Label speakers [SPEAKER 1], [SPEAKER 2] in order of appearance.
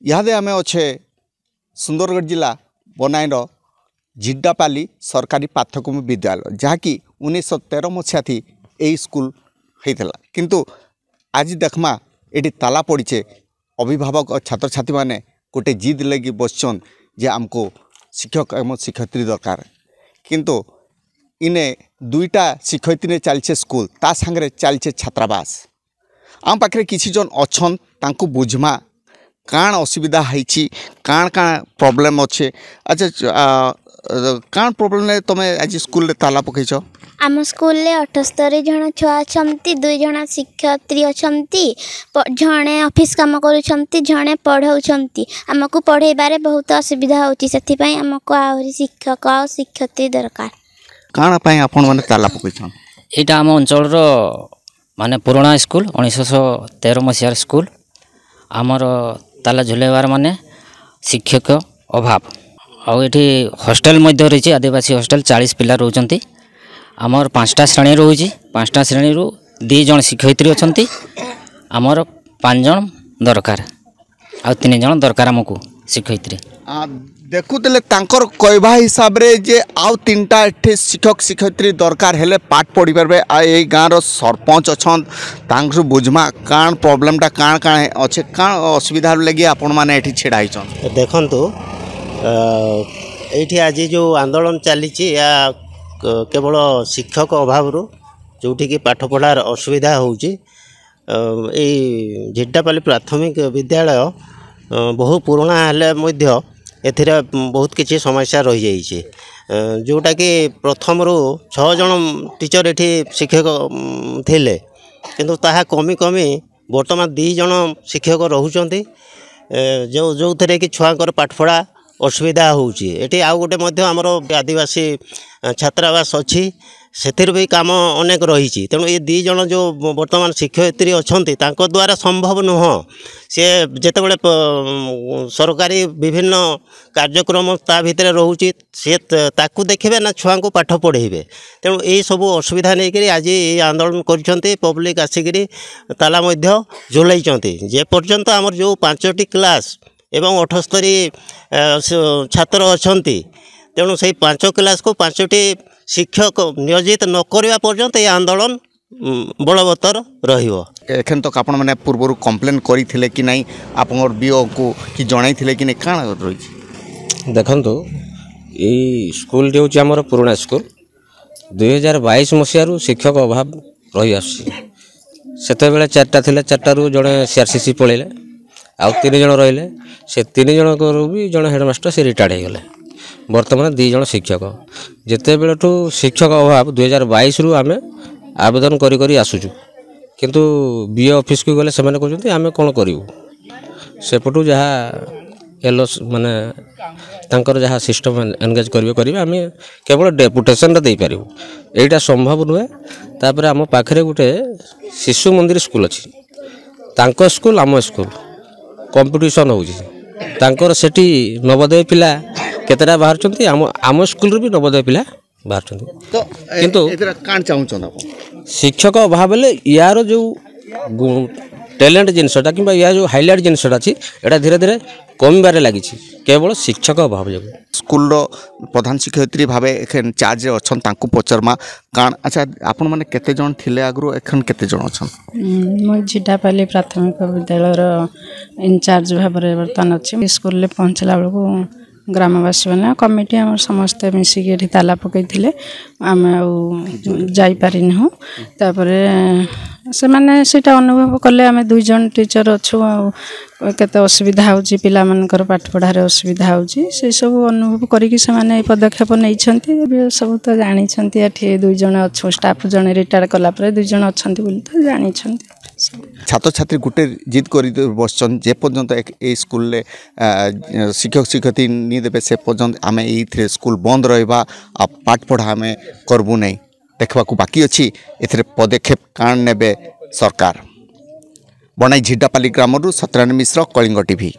[SPEAKER 1] इहादे आमे अच्छे सुंदरगढ़ जिला बनाईर झिड्डापाली सरकारी पाठ्यक्रम विद्यालय जहाँकि 1913 मसीहा थी यही स्कूल होता किंतु आज देखमा ये ताला पड़े अभिभावक और छात्र छात्री मैंने गोटे जिद लगी बसचन जे आमको शिक्षक एवं शिक्षयित्री दरकार किंतु इने दुईटा शिक्षयित्री चलचे स्कूल ता सांगे चलचे छात्रावास आम पाखे किसी जन अच्छन तांको बुझमा काण असुविधा है काण प्रॉब्लम अच्छे अच्छा काण प्रॉब्लम तुम आज स्कूल ताला पकईच
[SPEAKER 2] आम स्कूल 78 जन छुआ अच्छा 2 जन शिक्षयित्री अच्छा जड़े ऑफिस काम कर पढ़ाऊँ आमको पढ़ेबारे बहुत असुविधा होती आमको आहरी शिक्षक और शिक्षयित्री दरकार
[SPEAKER 1] काण आपण माने ताला पकईछन
[SPEAKER 3] एटा आम अंचल माने पुराना स्कूल 1913 मसीहार स्कूल आमर ताला झुलेबार माने शिक्षक अभाव आउ ये हॉस्टेल मध्य रही आदिवासी हॉस्टेल 40 पिला रोचंती आमर 5टा श्रेणी रोची 5टा श्रेणी 2 जन शिक्षयित्री अच्छा आमर 5 जन दरकार आ 3 जन दरकार आमको शिक्षयित्री
[SPEAKER 1] देखुले कहवा हिसाब रे जे आउ 3टा एठे शिक्षक शिक्षयित्री दरकार हेले पाठ पढ़ी पारे आ ये गाँव सरपंच अच्छन तांकु बुझमा काण प्रॉब्लम टा काण काण अच्छे काण असुविधा लगी आपण माने एठी छेड़ा हिचन
[SPEAKER 4] देखंतु एठी आज जो आंदोलन चली या केवल शिक्षक अभाव जोठी की पाठ पढ़ार असुविधा होउची झिड्डापाली प्राथमिक विद्यालय बहु पुराना हेले मध्य एथिरे बहुत किसी समस्या रही जाइए जोटा कि प्रथम 6 जन टीचर एठी शिक्षक थिले किंतु ताहा कमी कमी वर्तमान 2 जन शिक्षक रहउचंती जो थे कि छुआंकर पाठपढ़ा असुविधा होउची एटी आउ गोटे मध्य आमर आदिवासी छात्रावास अच्छी से भी काम अनेक रही तेणु ये 2 जन जो वर्तमान शिक्षयित्री अच्छा द्वारा संभव नुह सी जिते सरकारी विभिन्न कार्यक्रम ता भितर रोचे सी ताकू देखिए ना छुआ को पाठ पढ़ेबे तेणु यही सब असुविधा नहीं आज ये आंदोलन कर पब्लिक आसिक ताला झुलाई जे पर्यंत आमर जो 5टी क्लास एवं 78 छात्र अच्छा तेणु से 5 क्लास को 5टी शिक्षक नियोजित न करने पर्यंत ये आंदोलन बलवत्तर
[SPEAKER 1] रखन तक आपण मैंने पूर्व कंप्लेन करते कि नहीं आप बीओ को कि जन कि नहीं कण रही
[SPEAKER 5] देखु ये स्कूल जो आमर पुराना स्कूल 2022 मसीह शिक्षक अभाव रही आसते 4टा थिले 4टारू जड़े सीआरसीसी पलैले आउ 3 जन रहिले से 3 जन भी जड़े हेडमास्टर से रिटायर्ड हो गले वर्तमान 2 जन शिक्षक जिते बेलू शिक्षक अभाव 2022 रु आमे आवेदन करी आसुचु किंतु बीए ऑफिस को गले से कहते आम कौन करूँ सेपटू जहाँ एलओस माने तांकर जहाँ सिस्टम एनगेज करेंगे आम केवल डेपुटेशन दे पारू यहाँ संभव नुहे तापर आम पाखे गोटे शिशु मंदिर स्कूल अच्छी तांको स्कूल आम स्कूल कंपिटिशन होकर सेठी नवोदय पिला केतटा बाहर आम स्कूल भी नवोदय पिला बाहर किंतु शिक्षक अभाव यार जो टैलेंट जिनसटा कि या जो हाइलाइट जिनसटा अच्छी यहाँ धीरे धीरे कमिबार लगी केवल शिक्षक अभाव जो
[SPEAKER 1] स्कूल प्रधान शिक्षयित्री भाव एखन चार्ज अच्छा पचरमा काण अच्छा आपण मैंने केते जन थिले आगु एखन केते जन अच्छा
[SPEAKER 6] मो झिड्डापाली प्राथमिक विद्यालय इनचार्ज भाव में बर्तमान अच्छी स्कूल पहुँचला बेलू ग्रामवासी मैंने कमिटी आम समस्ते मिसिकी ताला पकई आम आईपारिनु से मैंने सीटा अनुभव कले आम 2 जन टीचर अच्छु केते असुविधा होची पिला मानकर पाठ पढ़ार असुविधा होची से सब अनुभव करिकि से माने पदक्षेप नहीं सब तो जानी 2 जन अच्छु स्टाफ जन रिटायर कला 2 जन अच्छा तो जानी
[SPEAKER 1] छात्र छात्री गोटे जिद कर बसन जे पर्यंत ए स्कूल शिक्षक शिक्षयित्री नहीं देवे से पर्यंत आम ये स्कूल बंद रहा पाठ पढ़ा आम करबू नहीं देखा बाकी अच्छी ए पदक्षेप काण नेबे सरकार बनाई झिड्डापाली ग्रामरू सत्यनारायण मिश्र कलिंग टीवी।